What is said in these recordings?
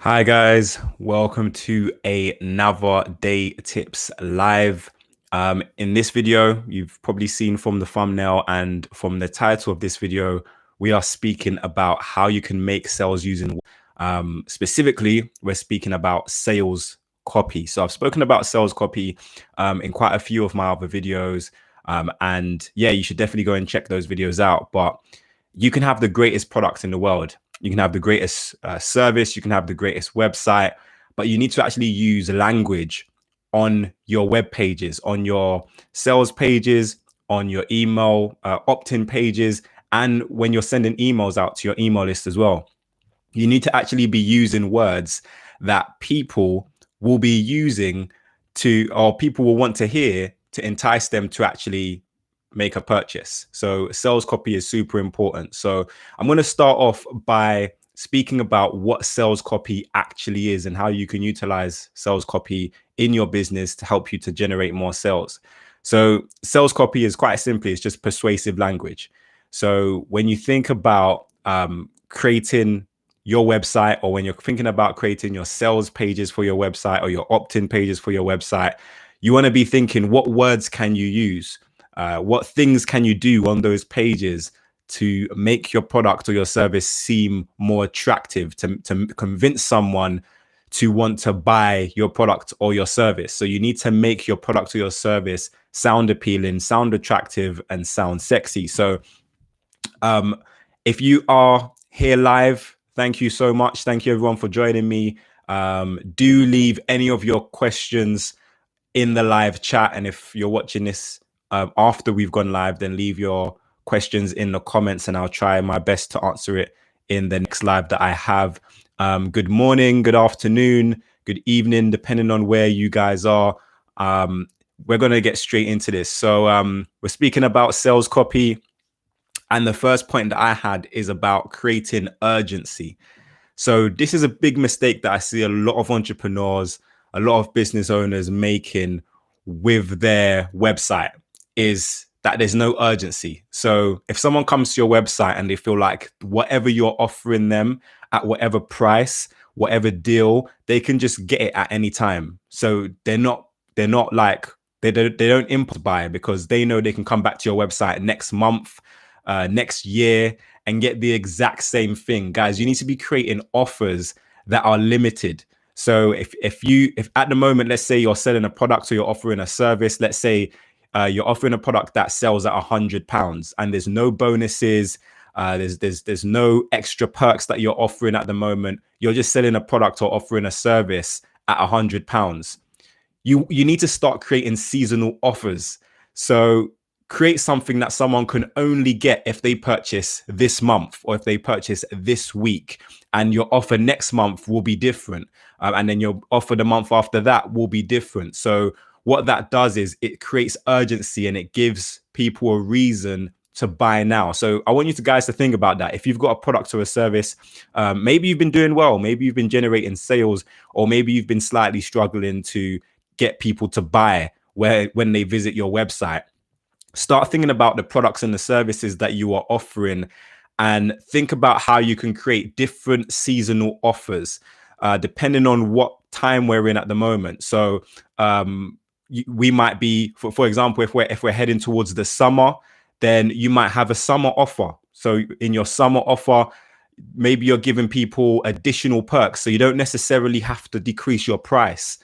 Hi guys, welcome to another Day Tips live. In this video, you've probably seen from the thumbnail and from the title of this video, we are speaking about how you can make sales using, specifically, we're speaking about sales copy. So I've spoken about sales copy in quite a few of my other videos. And yeah, you should definitely go and check those videos out. But you can have the greatest products in the world. You can have the greatest service. You can have the greatest website, but you need to actually use language on your web pages, on your sales pages, on your email opt-in pages, and when you're sending emails out to your email list as well. You need to actually be using words that people will be using to, or people will want to hear to entice them to actually make a purchase. So sales copy is super important. So I'm going to start off by speaking about what sales copy actually is and how you can utilize sales copy in your business to help you to generate more sales. So sales copy is quite simply, it's just persuasive language. So when you think about creating your website, or when you're thinking about creating your sales pages for your website or your opt-in pages for your website, you want to be thinking, what words can you use? What things can you do on those pages to make your product or your service seem more attractive, to convince someone to want to buy your product or your service? So you need to make your product or your service sound appealing, sound attractive, and sound sexy. So if you are here live, thank you so much. Thank you everyone for joining me. Do leave any of your questions in the live chat. And if you're watching this after we've gone live, then leave your questions in the comments and I'll try my best to answer it in the next live that I have. Good morning, good afternoon, good evening, depending on where you guys are. We're going to get straight into this. So we're speaking about sales copy. And the first point that I had is about creating urgency. So this is a big mistake that I see a lot of entrepreneurs, a lot of business owners making with their website, is that there's no urgency. So if someone comes to your website and they feel like whatever you're offering them at whatever price, whatever deal, they can just get it at any time. So they don't impulse buy, because they know they can come back to your website next month, next year, and get the exact same thing. Guys, you need to be creating offers that are limited. So if at the moment, let's say you're selling a product or you're offering a service, let's say you're offering a product that sells at £100 and there's no bonuses, there's no extra perks that you're offering at the moment. You're just selling a product or offering a service at £100. You need to start creating seasonal offers. So create something that someone can only get if they purchase this month or if they purchase this week, and your offer next month will be different, and then your offer the month after that will be different. So what that does is it creates urgency and it gives people a reason to buy now. So I want you guys to think about that. If you've got a product or a service, maybe you've been doing well, maybe you've been generating sales, or maybe you've been slightly struggling to get people to buy when they visit your website. Start thinking about the products and the services that you are offering, and think about how you can create different seasonal offers depending on what time we're in at the moment. So we might be, for example, if we're heading towards the summer, then you might have a summer offer. So in your summer offer, maybe you're giving people additional perks, so you don't necessarily have to decrease your price.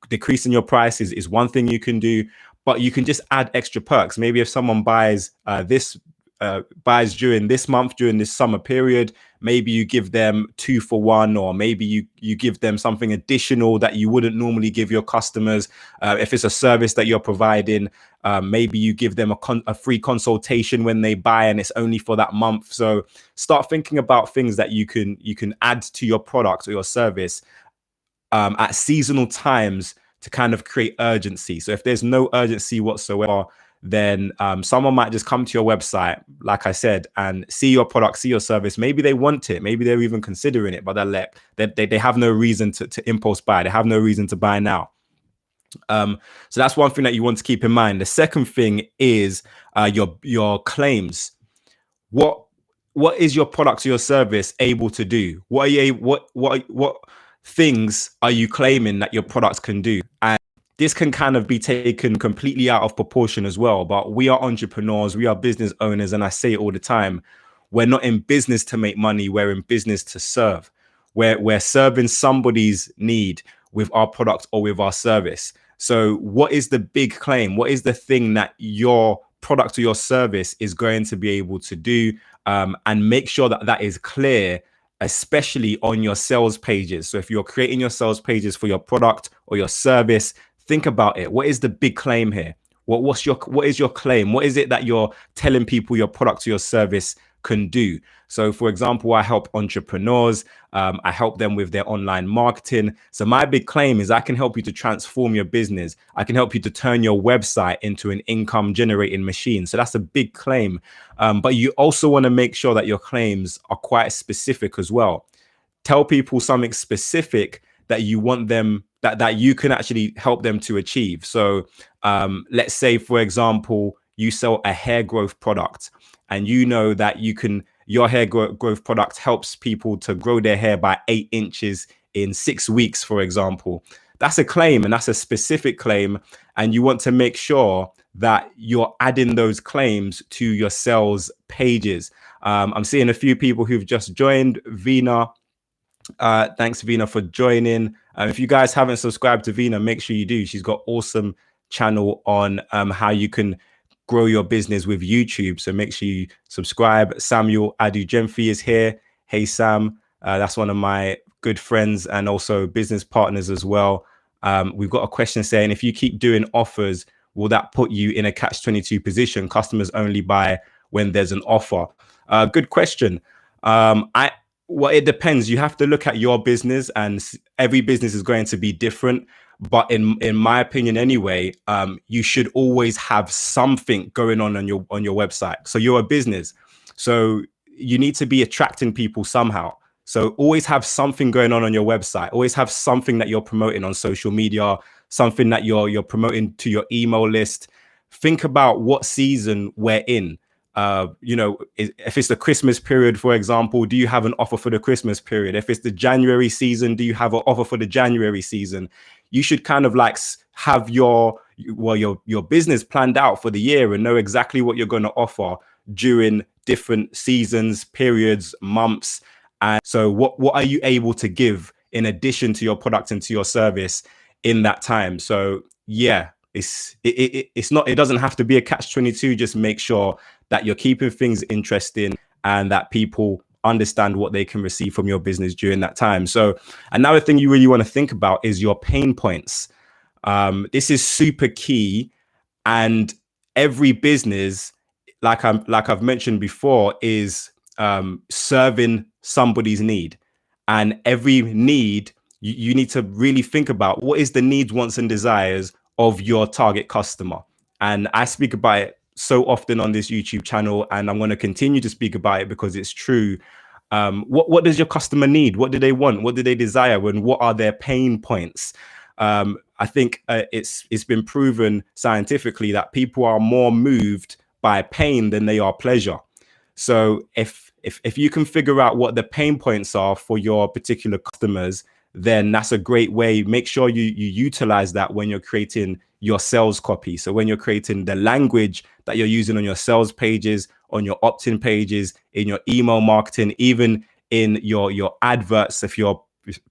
Decreasing your price is one thing you can do, but you can just add extra perks. Maybe if someone buys buys during this month, during this summer period, maybe you give them 2 for 1, or maybe you give them something additional that you wouldn't normally give your customers. If it's a service that you're providing, maybe you give them a free consultation when they buy, and it's only for that month. So start thinking about things that you can add to your product or your service at seasonal times to kind of create urgency. So if there's no urgency whatsoever, then someone might just come to your website, like I said, and see your product, see your service. Maybe they want it, maybe they're even considering it, but they have no reason to impulse buy. They have no reason to buy now. So that's one thing that you want to keep in mind. The second thing is your claims. what is your product or your service able to do? What are you what things are you claiming that your products can do? And this can kind of be taken completely out of proportion as well. But we are entrepreneurs, we are business owners, and I say it all the time. We're not in business to make money, we're in business to serve. We're serving somebody's need with our product or with our service. So what is the big claim? What is the thing that your product or your service is going to be able to do? And make sure that that is clear, especially on your sales pages. So if you're creating your sales pages for your product or your service, think about it. What is the big claim here? What is your claim? What is it that you're telling people your product or your service can do? So for example, I help entrepreneurs. I help them with their online marketing. So my big claim is I can help you to transform your business. I can help you to turn your website into an income generating machine. So that's a big claim. But you also want to make sure that your claims are quite specific as well. Tell people something specific that you want them, that you can actually help them to achieve. So let's say, for example, you sell a hair growth product and you know that your hair growth product helps people to grow their hair by 8 inches in 6 weeks, for example. That's a claim, and that's a specific claim. And you want to make sure that you're adding those claims to your sales pages. I'm seeing a few people who've just joined. Vina, thanks Vina for joining. If you guys haven't subscribed to Vina, make sure you do. She's got awesome channel on how you can grow your business with YouTube. So make sure you subscribe. Samuel Adujemfi is here. Hey Sam, that's one of my good friends and also business partners as well. We've got a question saying, if you keep doing offers, will that put you in a catch-22 position? Customers only buy when there's an offer. Good question. Well, it depends. You have to look at your business, and every business is going to be different. But in my opinion, anyway, you should always have something going on your website. So you're a business, so you need to be attracting people somehow. So always have something going on your website. Always have something that you're promoting on social media, something that you're promoting to your email list. Think about what season we're in. If it's the Christmas period, for example, do you have an offer for the Christmas period? If it's the January season, do you have an offer for the January season? You should kind of like have your business planned out for the year and know exactly what you're going to offer during different seasons, periods, months. And so what are you able to give in addition to your product and to your service in that time? So yeah, it doesn't have to be a catch-22. Just make sure that you're keeping things interesting and that people understand what they can receive from your business during that time. So another thing you really want to think about is your pain points. This is super key, and every business, like I've mentioned before, is serving somebody's need, and every need you need to really think about what is the needs, wants, and desires of your target customer. And I speak about it so often on this YouTube channel, and I'm going to continue to speak about it because it's true. What does your customer need? What do they want? What do they desire? And what are their pain points? I think it's been proven scientifically that people are more moved by pain than they are pleasure. So if you can figure out what the pain points are for your particular customers, then that's a great way. Make sure you utilize that when you're creating your sales copy. So when you're creating the language that you're using on your sales pages, on your opt-in pages, in your email marketing, even in your adverts, if you're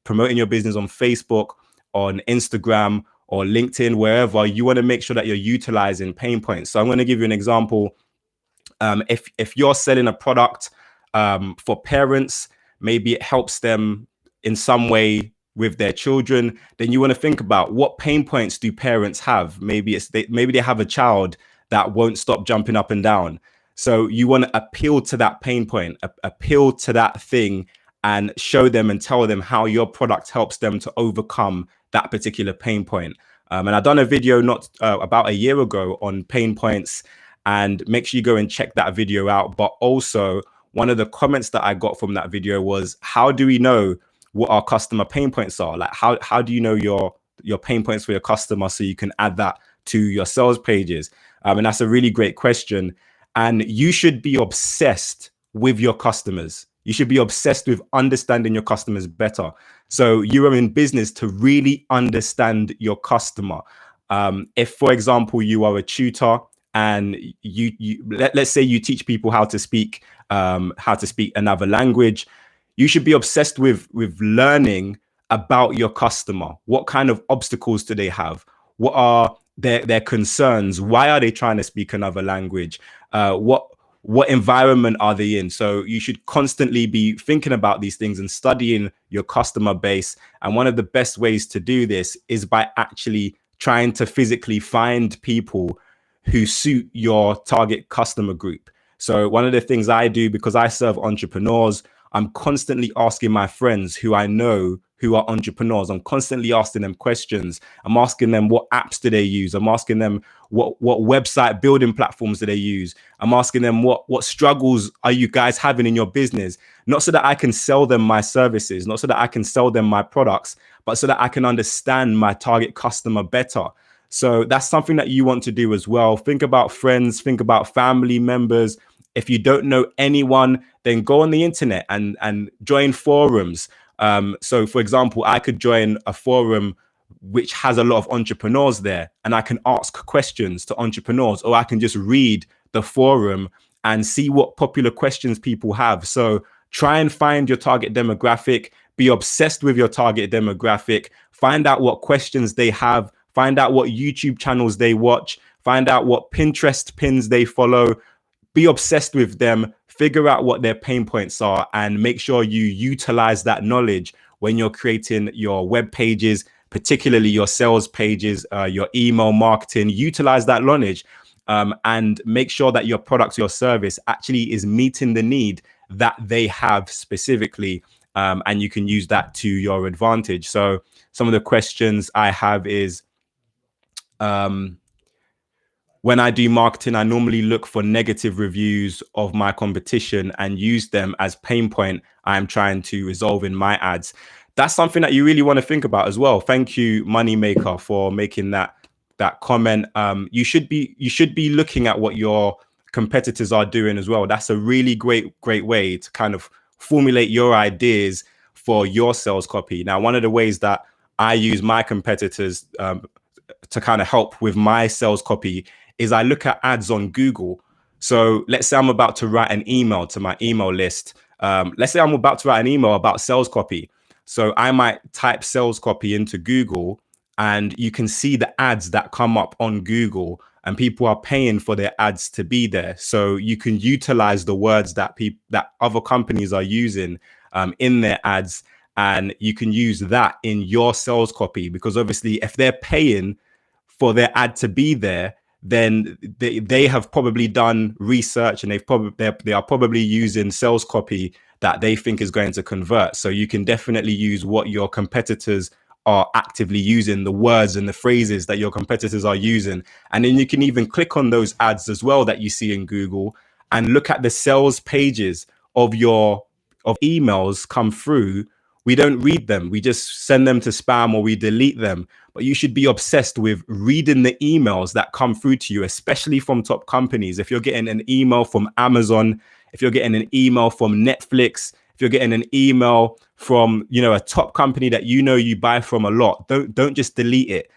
promoting your business on Facebook, on Instagram, or LinkedIn, wherever, you want to make sure that you're utilizing pain points. So I'm going to give you an example. If you're selling a product for parents, maybe it helps them in some way with their children, then you want to think about what pain points do parents have. Maybe they have a child that won't stop jumping up and down. So you want to appeal to that pain point, appeal to that thing, and show them and tell them how your product helps them to overcome that particular pain point. And I've done a video not about a year ago on pain points, and make sure you go and check that video out. But also, one of the comments that I got from that video was, how do we know what our customer pain points are? Like, how do you know your pain points for your customer so you can add that to your sales pages? And that's a really great question. And you should be obsessed with your customers. You should be obsessed with understanding your customers better. So you are in business to really understand your customer. If, for example, you are a tutor and let's say you teach people how to speak another language, you should be obsessed with learning about your customer. What kind of obstacles do they have? What are their concerns? Why are they trying to speak another language? What environment are they in? So you should constantly be thinking about these things and studying your customer base. And one of the best ways to do this is by actually trying to physically find people who suit your target customer group. So one of the things I do, because I serve entrepreneurs, I'm constantly asking my friends who I know who are entrepreneurs. I'm constantly asking them questions. I'm asking them what apps do they use. I'm asking them what website building platforms do they use. I'm asking them what struggles are you guys having in your business? Not so that I can sell them my services, not so that I can sell them my products, but so that I can understand my target customer better. So that's something that you want to do as well. Think about friends, think about family members. If you don't know anyone, then go on the internet and join forums. So for example, I could join a forum which has a lot of entrepreneurs there, and I can ask questions to entrepreneurs, or I can just read the forum and see what popular questions people have. So try and find your target demographic, be obsessed with your target demographic, find out what questions they have, find out what YouTube channels they watch, find out what Pinterest pins they follow, be obsessed with them, figure out what their pain points are, and make sure you utilize that knowledge when you're creating your web pages, particularly your sales pages, your email marketing. Utilize that knowledge and make sure that your product or your service actually is meeting the need that they have specifically. And you can use that to your advantage. So some of the questions I have is, when I do marketing, I normally look for negative reviews of my competition and use them as pain point I'm trying to resolve in my ads. That's something that you really want to think about as well. Thank you, Moneymaker, for making that comment. You should be looking at what your competitors are doing as well. That's a really great way to kind of formulate your ideas for your sales copy. Now, one of the ways that I use my competitors to kind of help with my sales copy is I look at ads on Google. So let's say I'm about to write an email to my email list. Let's say I'm about to write an email about sales copy. So I might type sales copy into Google, and you can see the ads that come up on Google, and people are paying for their ads to be there. So you can utilize the words that other companies are using in their ads, and you can use that in your sales copy, because obviously if they're paying for their ad to be there, then they have probably done research, and they are probably using sales copy that they think is going to convert. So you can definitely use what your competitors are actively using, the words and the phrases that your competitors are using. And then you can even click on those ads as well that you see in Google and look at the sales pages of emails come through. We don't read them. We just send them to spam or we delete them. But you should be obsessed with reading the emails that come through to you, especially from top companies. If you're getting an email from Amazon, if you're getting an email from Netflix, if you're getting an email from, a top company that you buy from a lot, don't just delete it.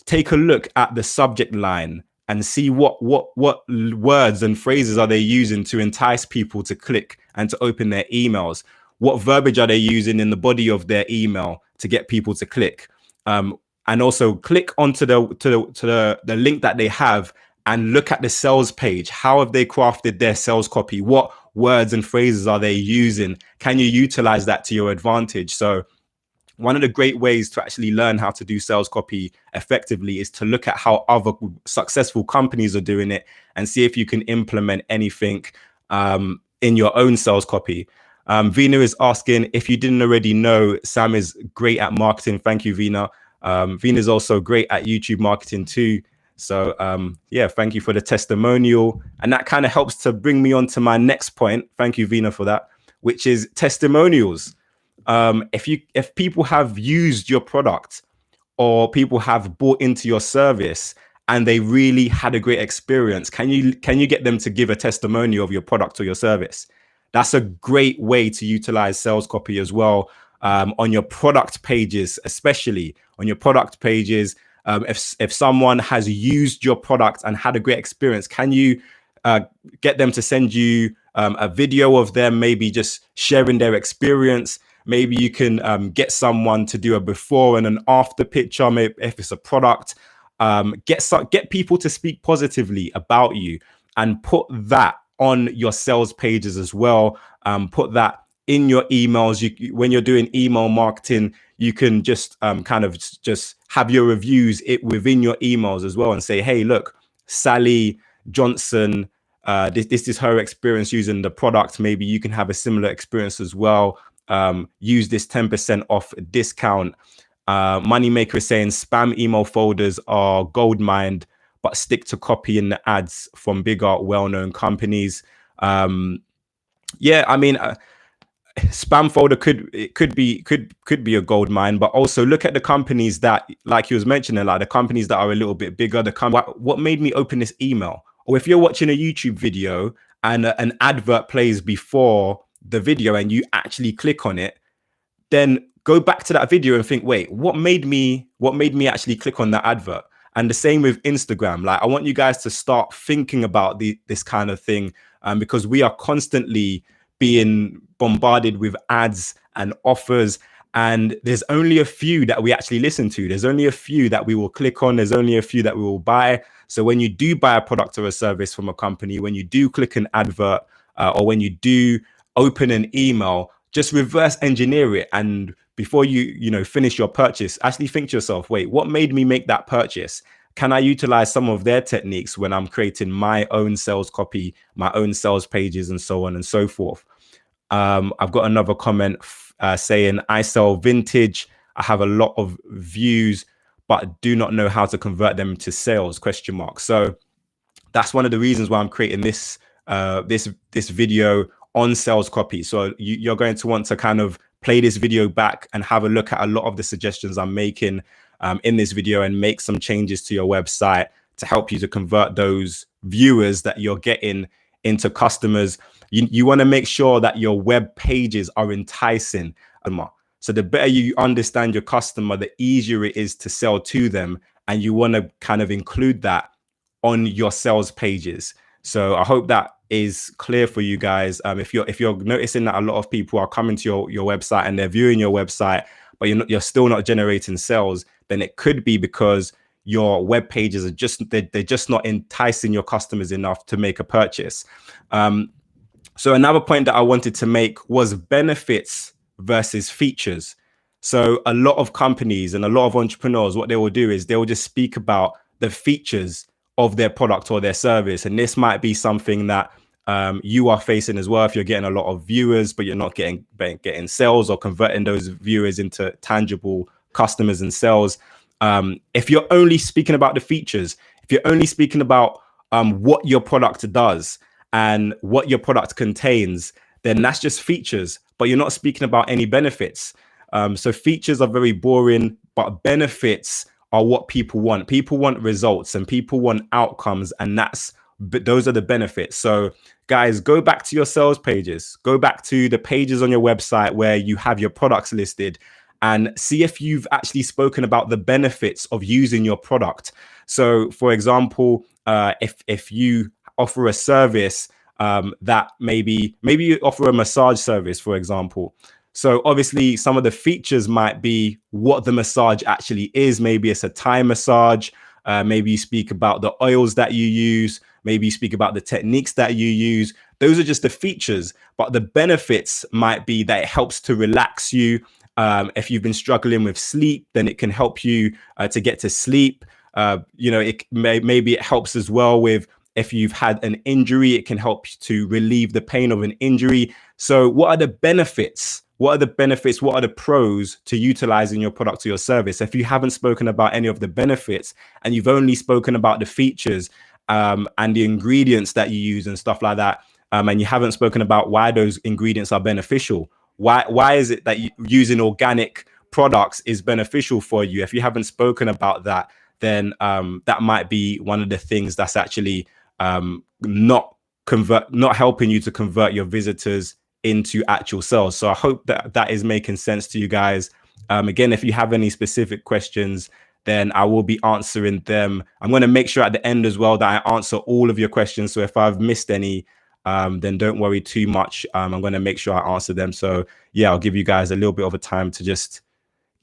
Take a look at the subject line and see what words and phrases are they using to entice people to click and to open their emails. What verbiage are they using in the body of their email to get people to click? And also click onto the link that they have and look at the sales page. How have they crafted their sales copy? What words and phrases are they using? Can you utilize that to your advantage? So one of the great ways to actually learn how to do sales copy effectively is to look at how other successful companies are doing it and see if you can implement anything in your own sales copy. Vina is asking, if you didn't already know, Sam is great at marketing. Thank you, Vina. Vina is also great at YouTube marketing too. So yeah, thank you for the testimonial. And that kind of helps to bring me on to my next point. Thank you, Vina, for that, which is testimonials. If people have used your product or people have bought into your service and they really had a great experience, can you get them to give a testimonial of your product or your service? That's a great way to utilize sales copy as well, on your product pages, especially on your product pages. If someone has used your product and had a great experience, can you get them to send you a video of them maybe just sharing their experience? Maybe you can get someone to do a before and an after picture, maybe if it's a product. Get people to speak positively about you and put that on your sales pages as well. Put that in your emails. When you're doing email marketing, you can just kind of just have your reviews within your emails as well and say, hey, look, Sally Johnson, this is her experience using the product. Maybe you can have a similar experience as well. Use this 10% off discount. Moneymaker is saying spam email folders are gold mined, but stick to copying the ads from bigger, well-known companies. Yeah, I mean, spam folder could be a gold mine, but also look at the companies that, like you was mentioning, like the companies that are a little bit bigger. What made me open this email? Or if you're watching a YouTube video and an advert plays before the video and you actually click on it, then go back to that video and think, wait, what made me actually click on that advert? And the same with Instagram. Like, I want you guys to start thinking about this kind of thing, because we are constantly being bombarded with ads and offers, and there's only a few that we actually listen to. There's only a few that we will click on. There's only a few that we will buy. So when you do buy a product or a service from a company, when you do click an advert, or when you do open an email, just reverse engineer it. And before you finish your purchase, actually think to yourself, wait, what made me make that purchase? Can I utilize some of their techniques when I'm creating my own sales copy, my own sales pages, and so on and so forth? I've got another comment saying, I sell vintage. I have a lot of views, but do not know how to convert them to sales, ? So that's one of the reasons why I'm creating this video on sales copy. So you're going to want to kind of play this video back and have a look at a lot of the suggestions I'm making in this video, and make some changes to your website to help you to convert those viewers that you're getting into customers. You want to make sure that your web pages are enticing. So the better you understand your customer, the easier it is to sell to them. And you want to kind of include that on your sales pages. So I hope that is clear for you guys. If you're noticing that a lot of people are coming to your website and they're viewing your website, but you're still not generating sales, then it could be because your web pages are they're just not enticing your customers enough to make a purchase. So another point that I wanted to make was benefits versus features. So a lot of companies and a lot of entrepreneurs, what they will do is they will just speak about the features of their product or their service. And this might be something that you are facing as well. If you're getting a lot of viewers, but you're not getting sales or converting those viewers into tangible customers and sales. If you're only speaking about the features, if you're only speaking about what your product does and what your product contains, then that's just features, but you're not speaking about any benefits. So features are very boring, but benefits are what people want. People want results and people want outcomes, and those are the benefits. So guys, go back to your sales pages, go back to the pages on your website where you have your products listed, and see if you've actually spoken about the benefits of using your product. So for example, if you offer a service that maybe you offer a massage service, for example. So obviously some of the features might be what the massage actually is. Maybe it's a Thai massage. Maybe you speak about the oils that you use. Maybe you speak about the techniques that you use. Those are just the features, but the benefits might be that it helps to relax you. If you've been struggling with sleep, then it can help you to get to sleep. Maybe it helps as well with, if you've had an injury, it can help to relieve the pain of an injury. So what are the benefits? What are the benefits? What are the pros to utilizing your product or your service? If you haven't spoken about any of the benefits and you've only spoken about the features and the ingredients that you use and stuff like that, and you haven't spoken about why those ingredients are beneficial, why is it that using organic products is beneficial for you? If you haven't spoken about that, then that might be one of the things that's actually not not helping you to convert your visitors into actual sales. So I hope that that is making sense to you guys. Again, if you have any specific questions, then I will be answering them. I'm going to make sure at the end as well that I answer all of your questions. So if I've missed any, then don't worry too much. I'm going to make sure I answer them. So yeah, I'll give you guys a little bit of a time to just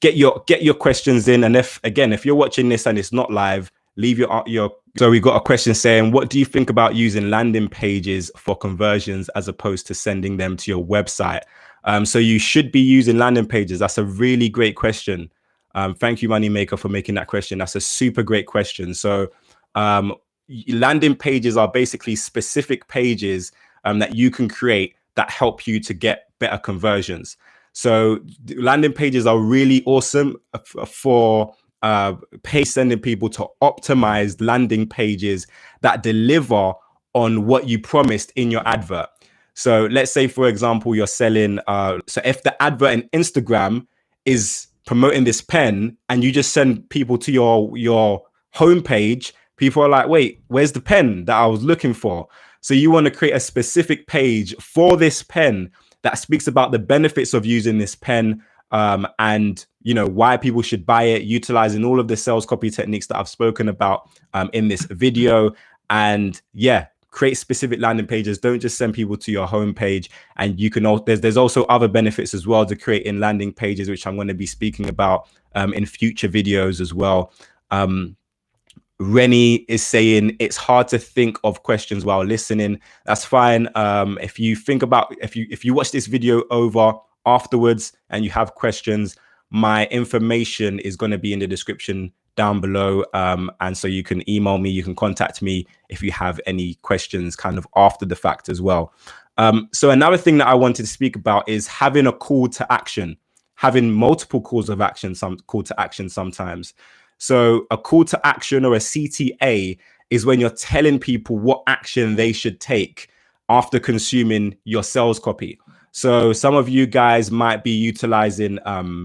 get your questions in. And if you're watching this and it's not live, leave your. So we got a question saying, what do you think about using landing pages for conversions as opposed to sending them to your website? So you should be using landing pages. That's a really great question. Thank you, Moneymaker, for making that question. That's a super great question. So landing pages are basically specific pages that you can create that help you to get better conversions. So landing pages are really awesome for sending people to optimize landing pages that deliver on what you promised in your advert. So let's say, for example, you're selling. So if the advert in Instagram is promoting this pen and you just send people to your homepage, people are like, wait, where's the pen that I was looking for? So you want to create a specific page for this pen that speaks about the benefits of using this pen, and why people should buy it, utilizing all of the sales copy techniques that I've spoken about in this video. And yeah, create specific landing pages. Don't just send people to your homepage. And you can there's also other benefits as well to creating landing pages, which I'm going to be speaking about in future videos as well. Rennie is saying it's hard to think of questions while listening. That's fine. If you think about, if you watch this video over afterwards and you have questions, my information is going to be in the description down below. And so you can email me, you can contact me if you have any questions kind of after the fact as well. So another thing that I wanted to speak about is having a call to action, having multiple calls of action, call to action sometimes. So a call to action or a CTA is when you're telling people what action they should take after consuming your sales copy. So some of you guys might be utilizing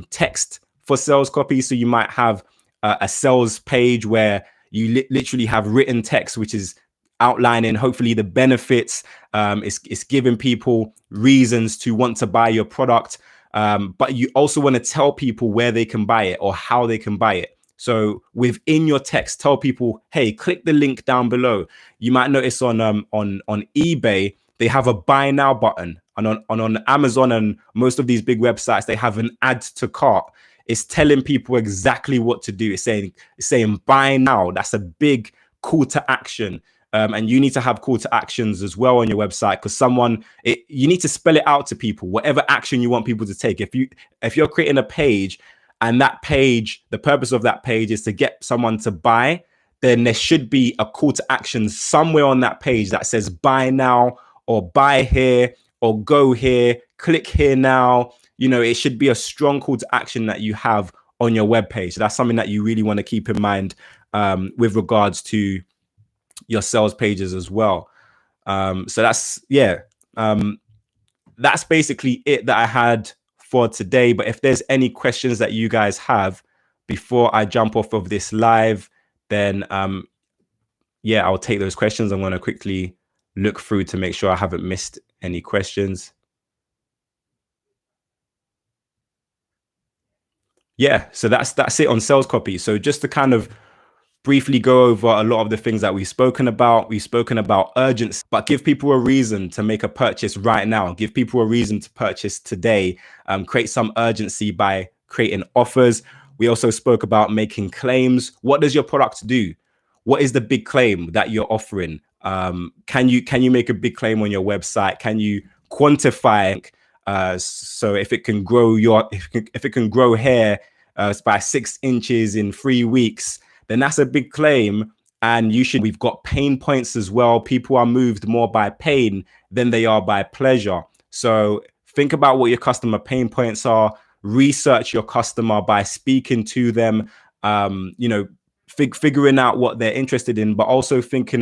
text for sales copy. So you might have a sales page where you literally have written text, which is outlining hopefully the benefits. It's giving people reasons to want to buy your product. But you also want to tell people where they can buy it or how they can buy it. So within your text, tell people, hey, click the link down below. You might notice on eBay, they have a buy now button. And on Amazon and most of these big websites, they have an add to cart. It's telling people exactly what to do. It's saying buy now. That's a big call to action. And you need to have call to actions as well on your website, because you need to spell it out to people, whatever action you want people to take. If you're creating a page, and that page, the purpose of that page is to get someone to buy, then there should be a call to action somewhere on that page that says buy now, or buy here, or go here, click here now. It should be a strong call to action that you have on your web page. That's something that you really want to keep in mind with regards to your sales pages as well. So that's basically it that I had for today. But if there's any questions that you guys have before I jump off of this live, then I'll take those questions. I'm going to quickly look through to make sure I haven't missed any questions. Yeah, so that's it on sales copy. So just to kind of briefly go over a lot of the things that we've spoken about. We've spoken about urgency, but give people a reason to make a purchase right now. Give people a reason to purchase today. Create some urgency by creating offers. We also spoke about making claims. What does your product do? What is the big claim that you're offering? Can you make a big claim on your website? Can you quantify? So if it can grow if it can grow hair by 6 inches in 3 weeks, then that's a big claim. And we've got pain points as well. People are moved more by pain than they are by pleasure. So think about what your customer pain points are. Research your customer by speaking to them, figuring out what they're interested in, but also figuring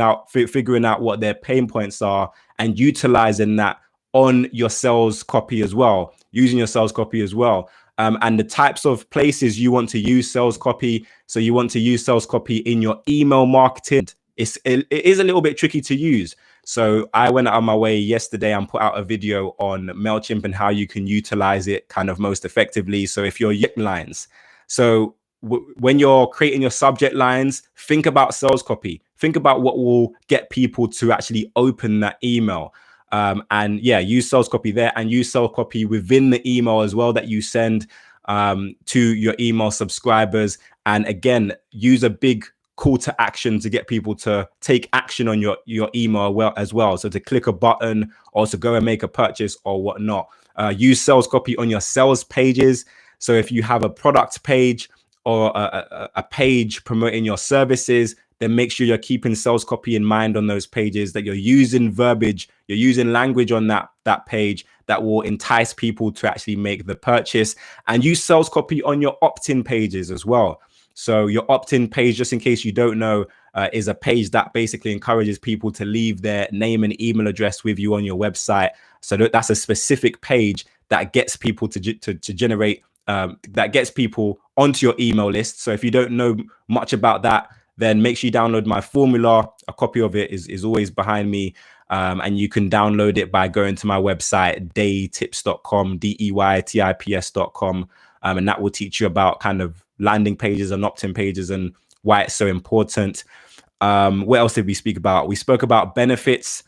out what their pain points are and utilizing that on your sales copy as well, using your sales copy as well. And the types of places you want to use sales copy. So you want to use sales copy in your email marketing. It is a little bit tricky to use. So I went out of my way yesterday and put out a video on MailChimp and how you can utilize it kind of most effectively. So if you're lines, so when you're creating your subject lines, think about sales copy. Think about what will get people to actually open that email. And yeah, use sales copy there, and use sales copy within the email as well that you send to your email subscribers. And again, use a big call to action to get people to take action on your email as well. So to click a button or to go and make a purchase or whatnot. Use sales copy on your sales pages. So if you have a product page or a page promoting your services, then make sure you're keeping sales copy in mind on those pages, that you're using verbiage, you're using language on that page that will entice people to actually make the purchase. And use sales copy on your opt-in pages as well. So your opt-in page, just in case you don't know, is a page that basically encourages people to leave their name and email address with you on your website. So that's a specific page that gets people to generate, that gets people onto your email list. So if you don't know much about that, then make sure you download my formula. A copy of it is always behind me. And you can download it by going to my website, DeyTips.com, DeyTips.com. And that will teach you about kind of landing pages and opt-in pages and why it's so important. What else did we speak about? We spoke about benefits.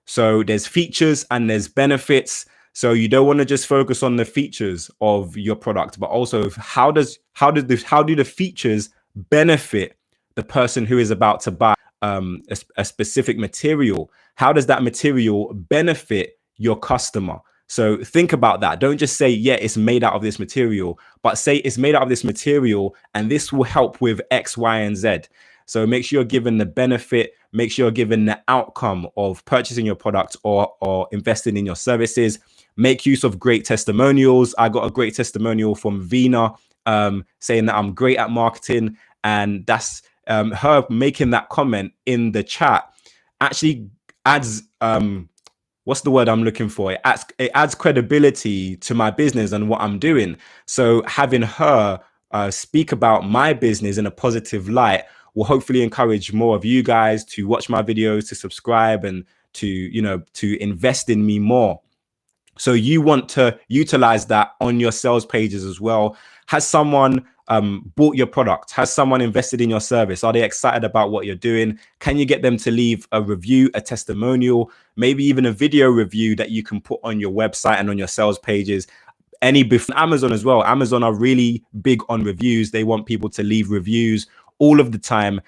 So there's features and there's benefits. So you don't want to just focus on the features of your product, but also how do the features benefit the person who is about to buy a specific material? How does that material benefit your customer? So think about that. Don't just say, yeah, it's made out of this material, but say it's made out of this material and this will help with X, Y, and Z. So make sure you're given the benefit, make sure you're given the outcome of purchasing your product or investing in your services. Make use of great testimonials. I got a great testimonial from Vina saying that I'm great at marketing, and that's her making that comment in the chat actually adds what's the word I'm looking for? It adds credibility to my business and what I'm doing. So having her speak about my business in a positive light will hopefully encourage more of you guys to watch my videos, to subscribe, and to invest in me more. So you want to utilize that on your sales pages as well. Has someone bought your product? Has someone invested in your service? Are they excited about what you're doing? Can you get them to leave a review, a testimonial, maybe even a video review that you can put on your website and on your sales pages? Amazon as well. Amazon are really big on reviews. They want people to leave reviews all of the time.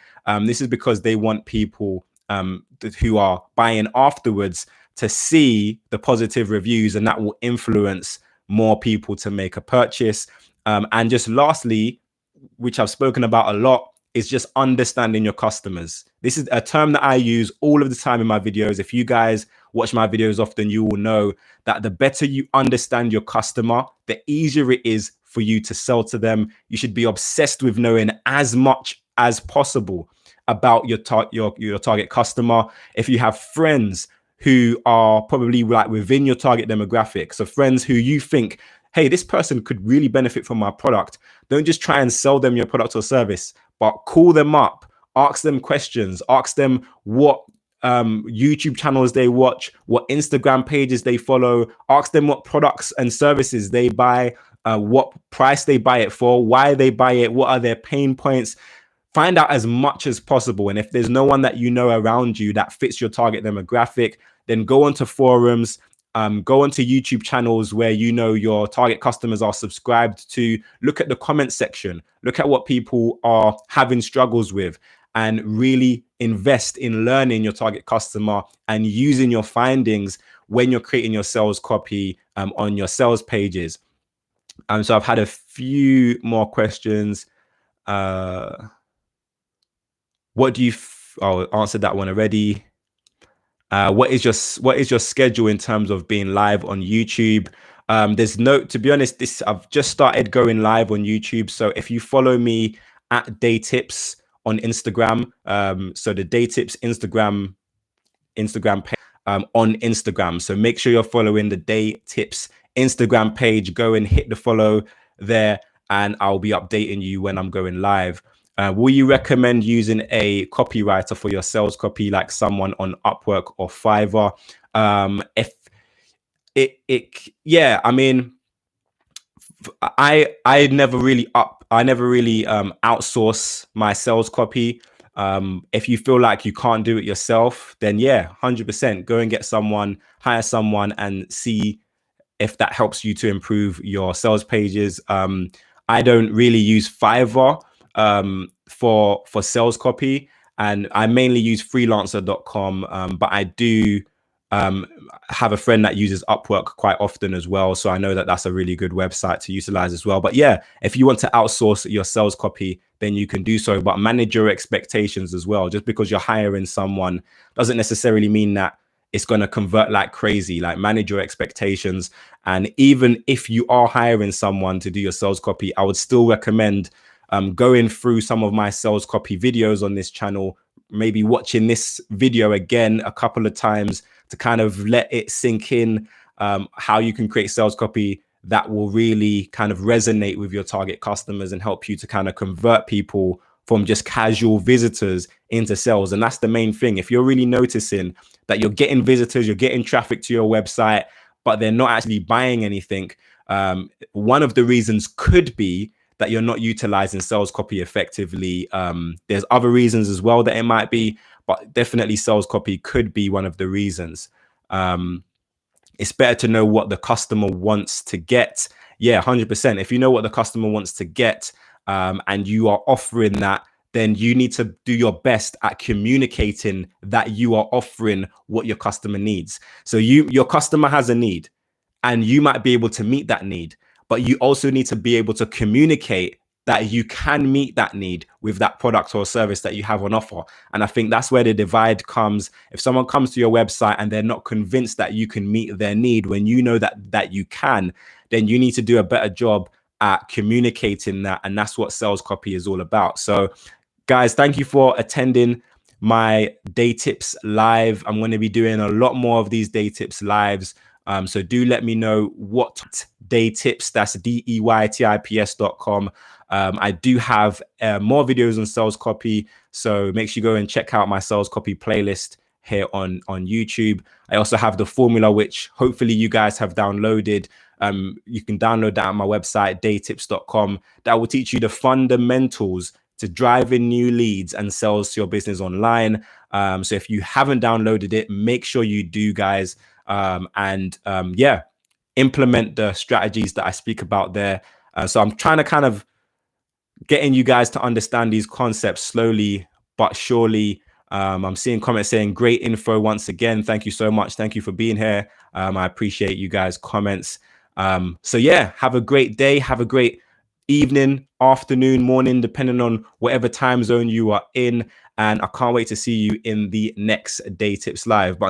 This is because they want people who are buying afterwards to see the positive reviews, and that will influence more people to make a purchase. And just lastly, which I've spoken about a lot, is just understanding your customers. This is a term that I use all of the time in my videos. If you guys watch my videos often, you will know that the better you understand your customer, the easier it is for you to sell to them. You should be obsessed with knowing as much as possible about your target customer. If you have friends who are probably like within your target demographic, so friends who you think, hey, this person could really benefit from my product, don't just try and sell them your product or service, but call them up, ask them questions, ask them what YouTube channels they watch, what Instagram pages they follow, ask them what products and services they buy, what price they buy it for, why they buy it, what are their pain points. Find out as much as possible. And if there's no one that you know around you that fits your target demographic, then go onto forums, go onto YouTube channels where you know your target customers are subscribed to. Look at the comment section, look at what people are having struggles with, and really invest in learning your target customer and using your findings when you're creating your sales copy on your sales pages. So I've had a few more questions. What do you? I answered that one already. What is your schedule in terms of being live on YouTube? There's no, to be honest, I've just started going live on YouTube. So if you follow me at DeyTips on Instagram, so the DeyTips Instagram page on Instagram. So make sure you're following the DeyTips Instagram page. Go and hit the follow there, and I'll be updating you when I'm going live. Will you recommend using a copywriter for your sales copy, like someone on Upwork or Fiverr? If yeah, I mean, I never really outsource my sales copy. If you feel like you can't do it yourself, then yeah, 100% go and get someone, hire someone, and see if that helps you to improve your sales pages. I don't really use Fiverr for sales copy, and I mainly use freelancer.com, but I do have a friend that uses Upwork quite often as well, so I know that that's a really good website to utilize as well. But yeah, if you want to outsource your sales copy, then you can do so, but manage your expectations as well. Just because you're hiring someone doesn't necessarily mean that it's going to convert like crazy. Like, manage your expectations. And even if you are hiring someone to do your sales copy, I would still recommend going through some of my sales copy videos on this channel, maybe watching this video again a couple of times to kind of let it sink in, how you can create sales copy that will really kind of resonate with your target customers and help you to kind of convert people from just casual visitors into sales. And that's the main thing. If you're really noticing that you're getting visitors, you're getting traffic to your website, but they're not actually buying anything, one of the reasons could be that you're not utilizing sales copy effectively. There's other reasons as well that it might be, but definitely sales copy could be one of the reasons. It's better to know what the customer wants to get. Yeah, 100%. If you know what the customer wants to get, and you are offering that, then you need to do your best at communicating that you are offering what your customer needs. So your customer has a need, and you might be able to meet that need, but you also need to be able to communicate that you can meet that need with that product or service that you have on offer. And I think that's where the divide comes. If someone comes to your website and they're not convinced that you can meet their need when you know that you can, then you need to do a better job at communicating that. And that's what sales copy is all about. So guys, thank you for attending my DeyTips live. I'm going to be doing a lot more of these DeyTips lives. So do let me know what DeyTips, that's DeyTips.com. I do have more videos on sales copy, so make sure you go and check out my sales copy playlist here on YouTube. I also have the formula, which hopefully you guys have downloaded. You can download that on my website, DeyTips.com. That will teach you the fundamentals to drive in new leads and sales to your business online. So if you haven't downloaded it, make sure you do, guys. Yeah, implement the strategies that I speak about there. So I'm trying to kind of getting you guys to understand these concepts slowly but surely. I'm seeing comments saying great info once again. Thank you so much. Thank you for being here. I appreciate you guys' comments. So yeah, have a great day. Have a great evening, afternoon, morning, depending on whatever time zone you are in. And I can't wait to see you in the next DeyTips live. But